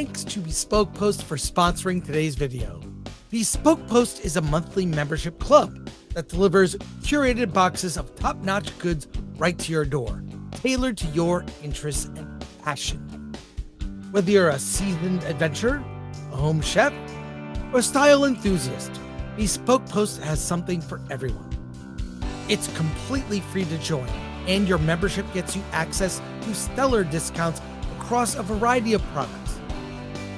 thanks to Bespoke Post for sponsoring today's video. Bespoke Post is a monthly membership club that delivers curated boxes of top-notch goods right to your door, tailored to your interests and passion. Whether you're a seasoned adventurer, a home chef, or a style enthusiast, Bespoke Post has something for everyone. It's completely free to join, and your membership gets you access to stellar discounts across a variety of products.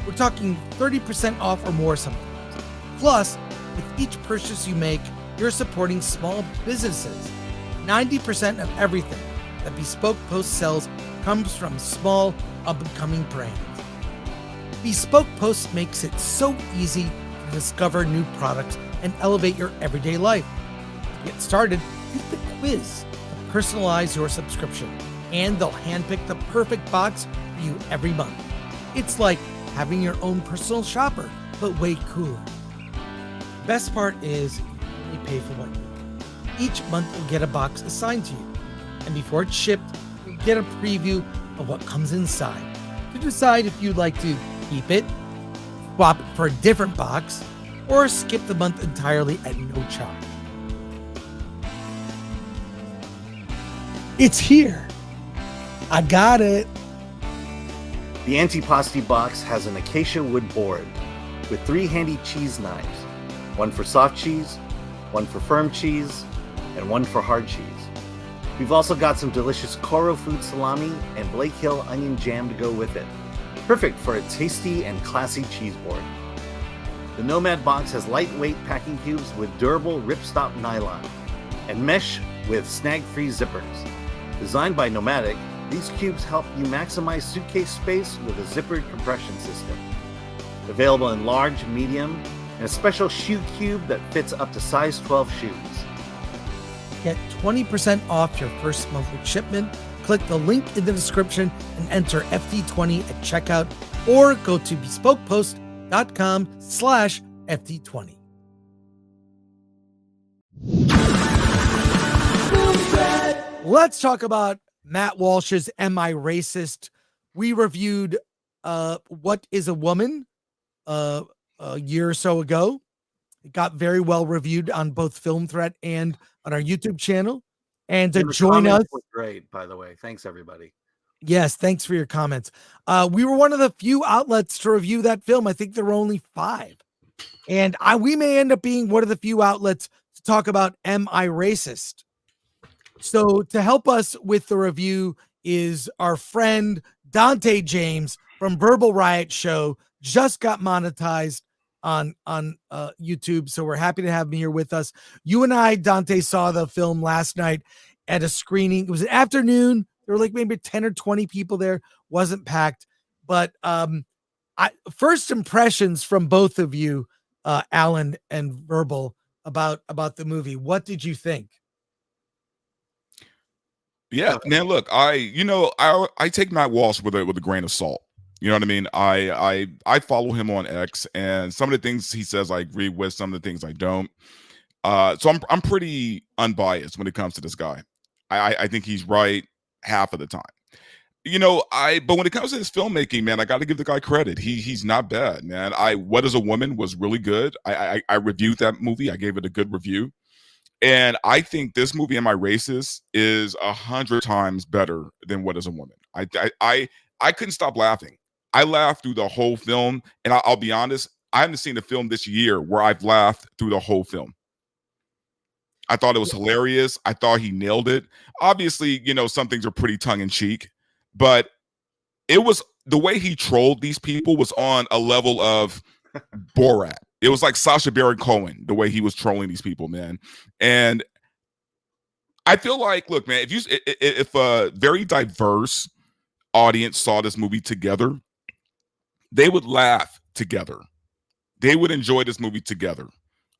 We're talking 30% off or more sometimes. Plus, with each purchase you make, you're supporting small businesses. 90% of everything that Bespoke Post sells comes from small, up-and-coming brands. Bespoke Post makes it so easy to discover new products and elevate your everyday life. To get started, take the quiz to personalize your subscription, and they'll handpick the perfect box for you every month. It's like having your own personal shopper, but way cooler. The best part is you only pay for what you need. Each month you'll get a box assigned to you, and before it's shipped, you'll get a preview of what comes inside to decide if you'd like to keep it, swap it for a different box, or skip the month entirely at no charge. It's here. I got it. The Antipasti box has an acacia wood board with 3 handy cheese knives, one for soft cheese, one for firm cheese, and one for hard cheese. We've also got some delicious Coro food salami and Blake Hill onion jam to go with it. Perfect for a tasty and classy cheese board. The Nomad box has lightweight packing cubes with durable ripstop nylon and mesh with snag-free zippers. Designed by Nomadic, these cubes help you maximize suitcase space with a zippered compression system. Available in large, medium, and a special shoe cube that fits up to size 12 shoes. Get 20% off your first monthly shipment. Click the link in the description and enter FD20 at checkout, or go to bespokepost.com/FD20. Let's talk about Matt Walsh's Am I Racist? We reviewed What is a Woman a year or so ago. It got very well reviewed on both Film Threat and on our YouTube channel. And to join us, was great, by the way. Thanks, everybody. Yes, thanks for your comments. We were one of the few outlets to review that film. I think there were only 5. And we may end up being one of the few outlets to talk about Am I Racist? So to help us with the review is our friend Dante James from Verbal Riot Show. Just got monetized on YouTube, so we're happy to have him here with us. You and I, Dante, saw the film last night at a screening. It was an afternoon. There were like maybe 10 or 20 people there. Wasn't packed, but first impressions from both of you, Alan and Verbal, about the movie. What did you think? Yeah, man, look, I take Matt Walsh with a grain of salt. You know what I mean? I follow him on X, and some of the things he says I agree with, some of the things I don't. So I'm pretty unbiased when it comes to this guy. I think he's right half of the time. But when it comes to his filmmaking, man, I got to give the guy credit. He's not bad, man. What is a Woman was really good. I reviewed that movie. I gave it a good review. And I think this movie, Am I Racist, is 100 times better than What is a Woman. I couldn't stop laughing. I laughed through the whole film, and I'll be honest, I haven't seen a film this year where I've laughed through the whole film. I thought it was hilarious. I thought he nailed it. Obviously, some things are pretty tongue-in-cheek, but it was the way he trolled these people was on a level of Borat. It was like Sacha Baron Cohen, the way he was trolling these people, man. And I feel like, look, man, if a very diverse audience saw this movie together, they would laugh together. They would enjoy this movie together.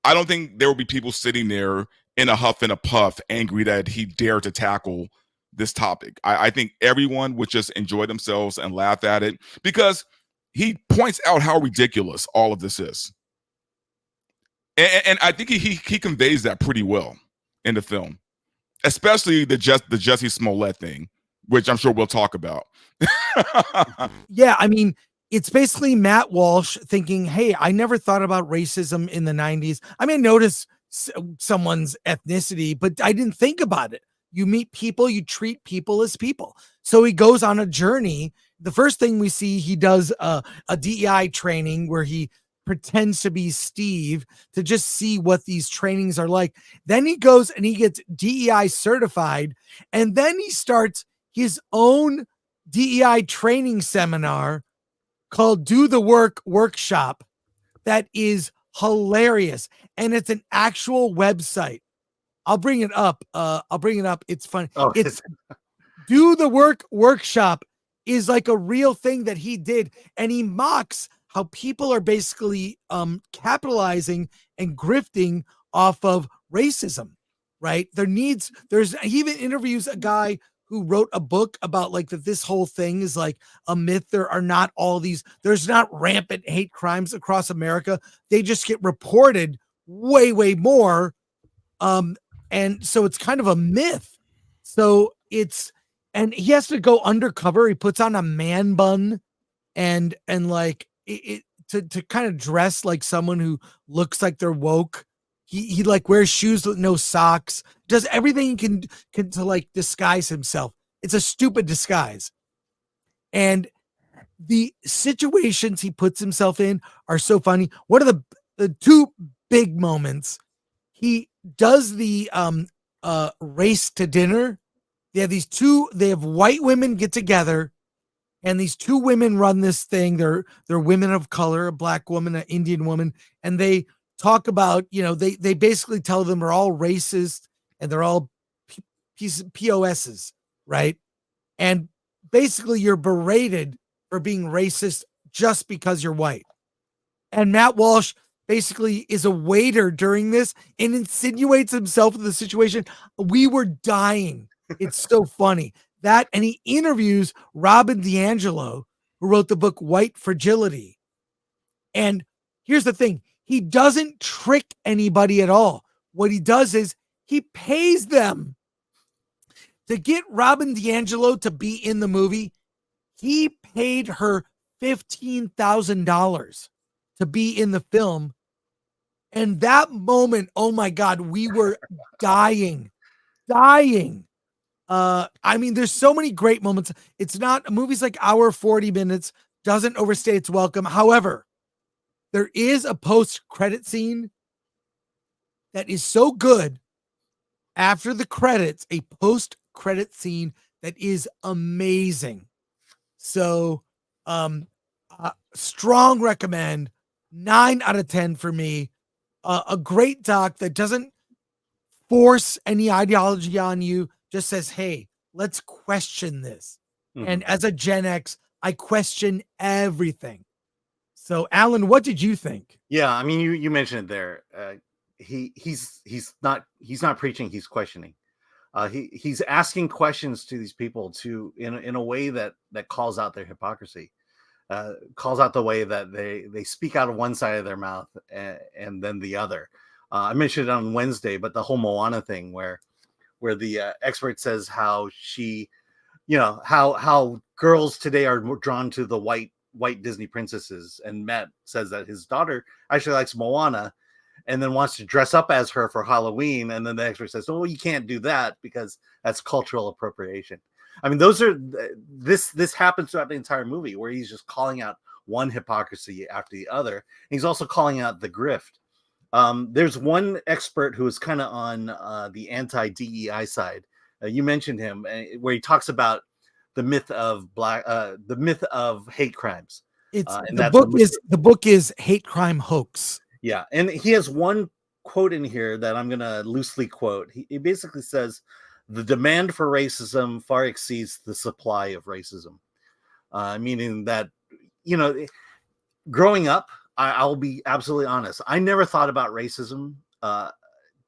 I don't think there would be people sitting there in a huff and a puff, angry that he dared to tackle this topic. I think everyone would just enjoy themselves and laugh at it, because he points out how ridiculous all of this is. And I think he conveys that pretty well in the film, especially the Jussie Smollett thing, which I'm sure we'll talk about. Yeah, I mean, it's basically Matt Walsh thinking, hey, I never thought about racism in the 90s. I mean, notice someone's ethnicity, but I didn't think about it. You meet people, you treat people as people. So he goes on a journey. The first thing we see, he does a DEI training where he pretends to be Steve to just see what these trainings are like. Then he goes and he gets DEI certified, and then he starts his own DEI training seminar called Do the Work Workshop that is hilarious. And it's an actual website. I'll bring it up. It's fun. Oh, It's Do the Work Workshop is like a real thing that he did. And he mocks how people are basically capitalizing and grifting off of racism, right? He even interviews a guy who wrote a book about like that this whole thing is like a myth. There's not rampant hate crimes across America. They just get reported way, way more. And so it's kind of a myth. And he has to go undercover. He puts on a man bun and like it to kind of dress like someone who looks like they're woke. He like wears shoes with no socks, does everything he can to like disguise himself. It's a stupid disguise. And the situations he puts himself in are so funny. One of the two big moments, he does the race to dinner. They have white women get together, and these two women run this thing. They're women of color, a black woman, an Indian woman, and they talk about, they basically tell them they're all racist and they're all POSs, right? And basically you're berated for being racist just because you're white. And Matt Walsh basically is a waiter during this and insinuates himself in the situation. We were dying. It's so funny. And he interviews Robin DiAngelo, who wrote the book White Fragility. And here's the thing. He doesn't trick anybody at all. What he does is he pays them to get Robin DiAngelo to be in the movie. He paid her $15,000 to be in the film. And that moment, oh my God, we were dying. I mean, there's so many great moments. It's not movies like Hour 40 Minutes doesn't overstay its welcome. However, there is a post-credit scene that is so good after the credits, a post-credit scene that is amazing. So, strong recommend, 9 out of 10 for me. A great doc that doesn't force any ideology on you, just says, hey, let's question this. Mm-hmm. And as a Gen X, I question everything. So, Alan, what did you think? Yeah, I mean, you mentioned it there. He's not preaching; he's questioning. He's asking questions to these people in a way that calls out their hypocrisy, calls out the way that they speak out of one side of their mouth and then the other. I mentioned it on Wednesday, but the whole Moana thing, where the expert says how she, how girls today are drawn to the white Disney princesses, and Matt says that his daughter actually likes Moana and then wants to dress up as her for Halloween, and then the expert says, oh, you can't do that because that's cultural appropriation. I mean, this happens throughout the entire movie, where he's just calling out one hypocrisy after the other, and he's also calling out the grift. There's one expert who is kind of on the anti-DEI side. You mentioned him, where he talks about the myth of hate crimes. The book is Hate Crime Hoax. Yeah, and he has one quote in here that I'm going to loosely quote. He basically says, the demand for racism far exceeds the supply of racism. Meaning that, growing up, I'll be absolutely honest, I never thought about racism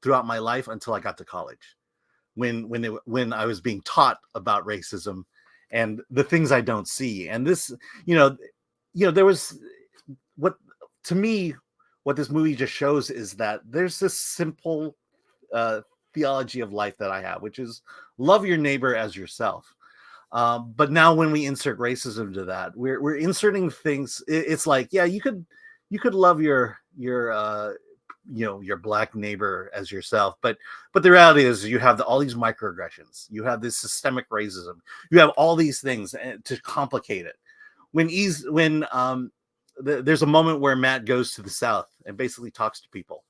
throughout my life until I got to college, when I was being taught about racism and the things I don't see. And this, there was what this movie just shows is that there's this simple theology of life that I have, which is love your neighbor as yourself. But now when we insert racism to that, we're inserting things. It's like, yeah, you could love your your black neighbor as yourself, but the reality is you have all these microaggressions, you have this systemic racism, you have all these things to complicate it. There's a moment where Matt goes to the South and basically talks to people,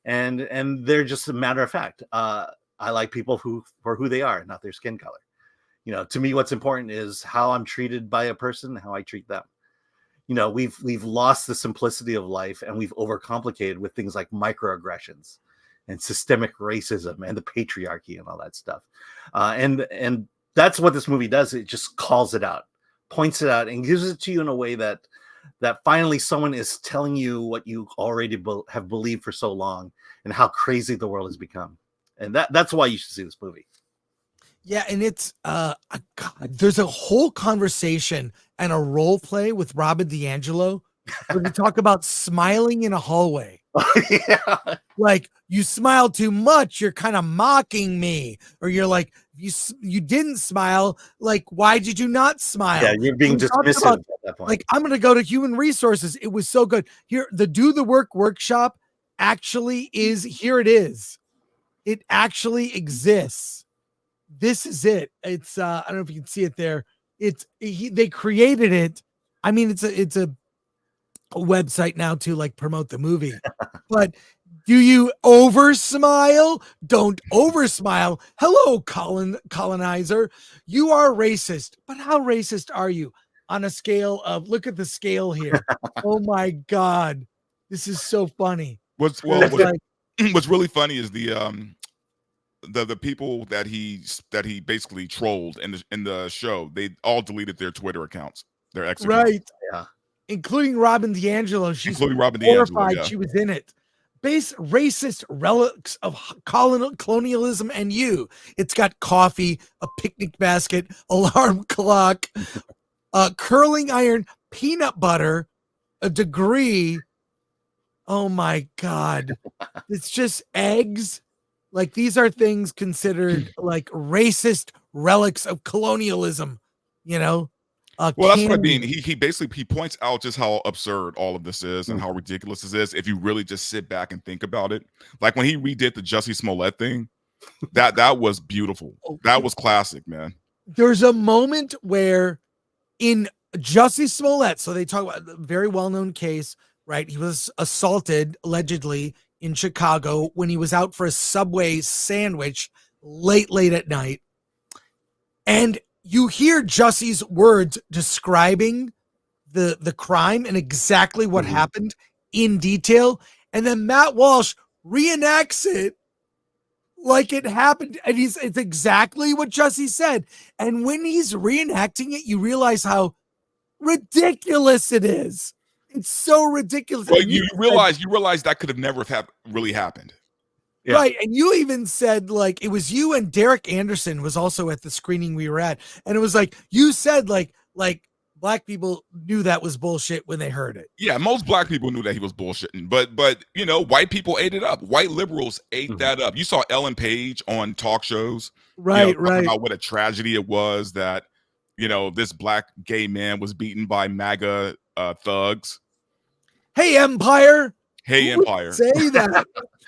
and they're just a matter of fact. I like people for who they are, not their skin color. To me, what's important is how I'm treated by a person, how I treat them. We've lost the simplicity of life, and we've overcomplicated with things like microaggressions and systemic racism and the patriarchy and all that stuff. And that's what this movie does. It just calls it out, points it out, and gives it to you in a way that finally someone is telling you what you already have believed for so long, and how crazy the world has become. And that's why you should see this movie. Yeah, and it's God, there's a whole conversation and a role play with Robin DiAngelo where we talk about smiling in a hallway. Yeah. Like, you smile too much, you're kind of mocking me. Or you're like, you didn't smile, like, why did you not smile? Yeah, you're being dismissive at that point. Like, I'm gonna go to human resources. It was so good. Here, the Do the Work workshop actually is, here it is. It actually exists. This is it. It's I don't know if you can see it there. They created it. I mean, it's a website now to like promote the movie. But do you over smile? Don't over smile. Hello, colonizer. You are racist. But how racist are you? On a scale of, look at the scale here. Oh my God. This is so funny. What's really funny is the people that he basically trolled in the show, they all deleted their Twitter accounts, their ex accounts. Right. Yeah. Including Robin DiAngelo. She's horrified yeah. She was in it. Racist relics of colonialism and you. It's got coffee, a picnic basket, alarm clock, a curling iron, peanut butter, a degree. Oh my God. It's just eggs. Like, these are things considered like racist relics of colonialism, Well, that's what I mean. He basically points out just how absurd all of this is and how ridiculous this is if you really just sit back and think about it. Like when he redid the Jussie Smollett thing, that was beautiful. That was classic, man. There's a moment where in Jussie Smollett, so they talk about a very well-known case, right? He was assaulted allegedly in Chicago when he was out for a Subway sandwich late at night. And you hear Jussie's words describing the crime and exactly what happened in detail. And then Matt Walsh reenacts it like it happened. And it's exactly what Jussie said. And when he's reenacting it, you realize how ridiculous it is. It's so ridiculous. Well, you realize that could have never really happened. Yeah. Right. And you even said, like, it was you and Derek Anderson was also at the screening we were at. And it was like, you said like black people knew that was bullshit when they heard it. Yeah, most black people knew that he was bullshitting, but white people ate it up. White liberals ate that up. You saw Ellen Page on talk shows, right, talking about what a tragedy it was that this black gay man was beaten by MAGA thugs. Hey, Empire. Hey, Empire. Say that.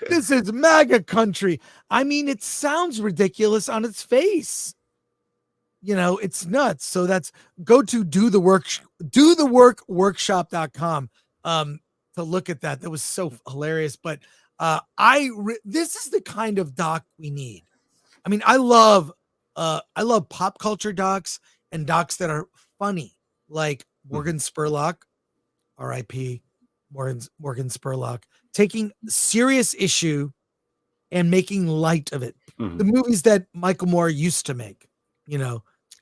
This is MAGA country. I mean, it sounds ridiculous on its face. It's nuts. So go to dotheworkworkshop.com to look at that. That was so hilarious. But this is the kind of doc we need. I mean, I love pop culture docs and docs that are funny, like Morgan Spurlock, R.I.P. Morgan Spurlock, taking serious issue and making light of it. The movies that Michael Moore used to make,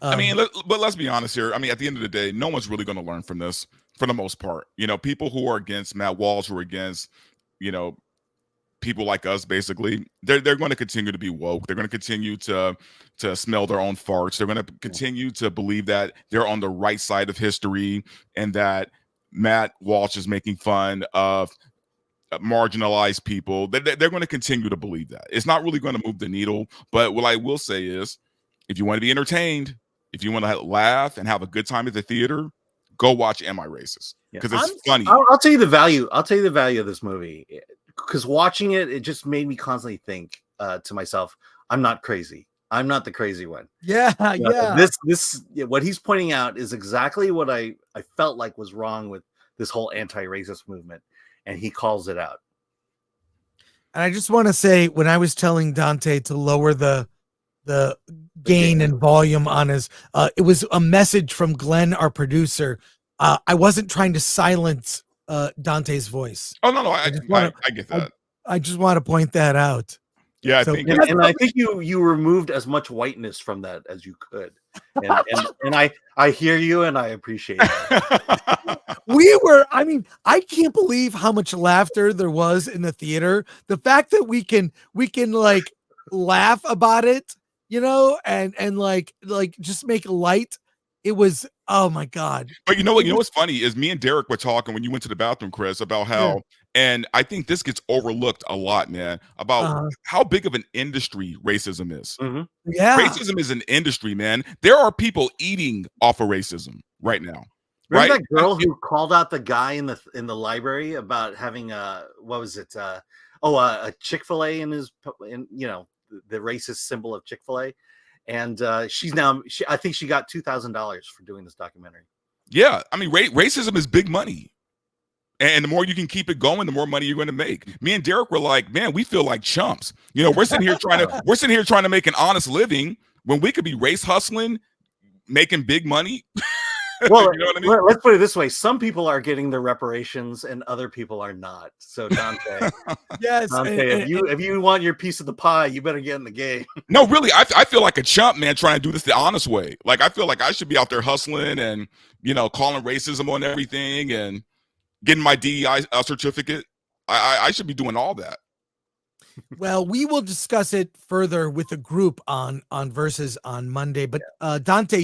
I mean, but let's be honest here. I mean, at the end of the day, no one's really going to learn from this for the most part. People who are against Matt Walsh, who are against, people like us, basically, they're going to continue to be woke. They're going to continue to smell their own farts. They're going to continue to believe that they're on the right side of history and that Matt Walsh is making fun of marginalized people. They're going to continue to believe that. It's not really going to move the needle. But what I will say is, if you want to be entertained, if you want to laugh and have a good time at the theater, go watch Am I Racist? Because it's funny. I'll tell you the value. I'll tell you the value of this movie, because watching it, it just made me constantly think to myself, I'm not crazy. I'm not the crazy one. Yeah. This what he's pointing out is exactly what I felt like was wrong with this whole anti-racist movement, and he calls it out. And I just want to say, when I was telling Dante to lower the gain and volume on his, it was a message from Glenn, our producer. I wasn't trying to silence Dante's voice. Oh no, I get that. I just want to point that out. Yeah, So, I think you removed as much whiteness from that as you could, and I hear you and I appreciate it. I can't believe how much laughter there was in the theater. The fact that we can like laugh about it, and like just make light. It was, oh my God. But you know what's funny is me and Derek were talking when you went to the bathroom, Chris, about how, and I think this gets overlooked a lot, man, about how big of an industry racism is. Mm-hmm. Yeah. Racism is an industry, man. There are people eating off of racism right now. Remember that girl who called out the guy in the library about having a Chick-fil-A in his, the racist symbol of Chick-fil-A. And I think she got $2,000 for doing this documentary. Yeah, I mean, racism is big money, and the more you can keep it going, the more money you're going to make. Me and Derek were like, man, we feel like chumps. We're sitting here trying to make an honest living when we could be race hustling, making big money. Well, you know what I mean? Let's put it this way: some people are getting their reparations, and other people are not. So, Dante, yes, Dante, if you want your piece of the pie, you better get in the game. No, really, I feel like a chump, man, trying to do this the honest way. Like, I feel like I should be out there hustling and calling racism on everything and getting my DEI certificate. I should be doing all that. Well, we will discuss it further with the group on Versus on Monday. But Dante,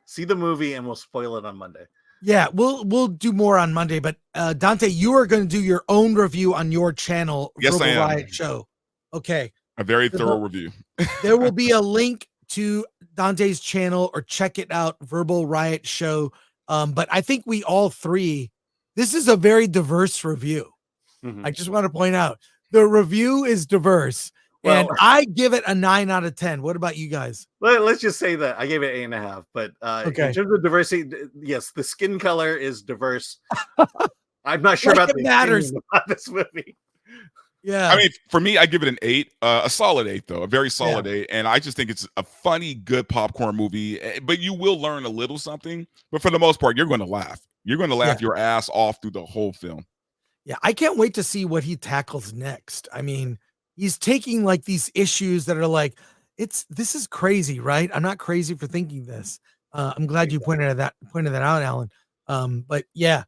see the movie, and we'll spoil it on Monday. Yeah, we'll do more on Monday. But Dante, you are going to do your own review on your channel. Yes, Verbal I am. Riot Show. Okay. A very thorough review. There will be a link to Dante's channel, or check it out, Verbal Riot Show. But I think we all three, this is a very diverse review. Mm-hmm. I just want to point out the review is diverse. And I give it a 9 out of 10. What about you guys? Let's just say that I gave it 8.5. But in terms of diversity, yes, the skin color is diverse. I'm not sure about this movie. Yeah, I mean, for me, I give it an 8, a solid 8, though, a very solid 8. And I just think it's a funny, good popcorn movie. But you will learn a little something. But for the most part, you're going to laugh. You're going to laugh your ass off through the whole film. Yeah, I can't wait to see what he tackles next. I mean, he's taking like these issues that are like, this is crazy, right? I'm not crazy for thinking this. I'm glad you pointed that out, Alan. But yeah,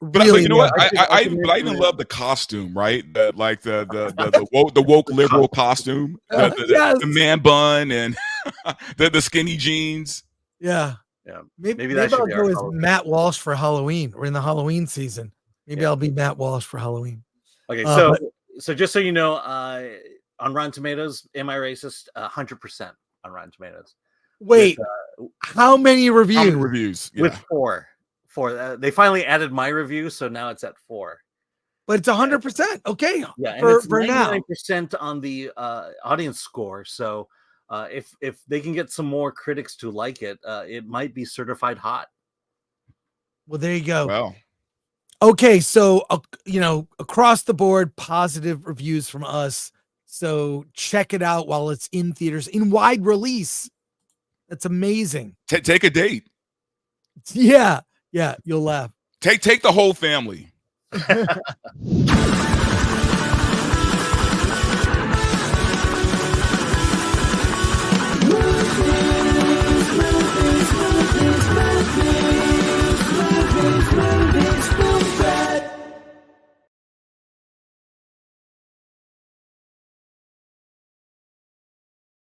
really, you know what? I even love the costume, right? The woke liberal costume, the man bun and the skinny jeans. Yeah. Maybe I'll go as Matt Walsh for Halloween. We're in the Halloween season. Maybe I'll be Matt Walsh for Halloween. Okay, so just so you know, on Rotten Tomatoes, Am I Racist? 100% on Rotten Tomatoes. Wait, how many reviews? How many reviews? With 4. They finally added my review, so now it's at 4. But it's 100%. Okay. Yeah, and for it's 99% on the audience score. So if they can get some more critics to like it, it might be certified hot. Well, there you go. Well. Okay, so across the board, positive reviews from us. So check it out while it's in theaters in wide release. That's amazing. Take a date. Yeah, you'll laugh. Take the whole family.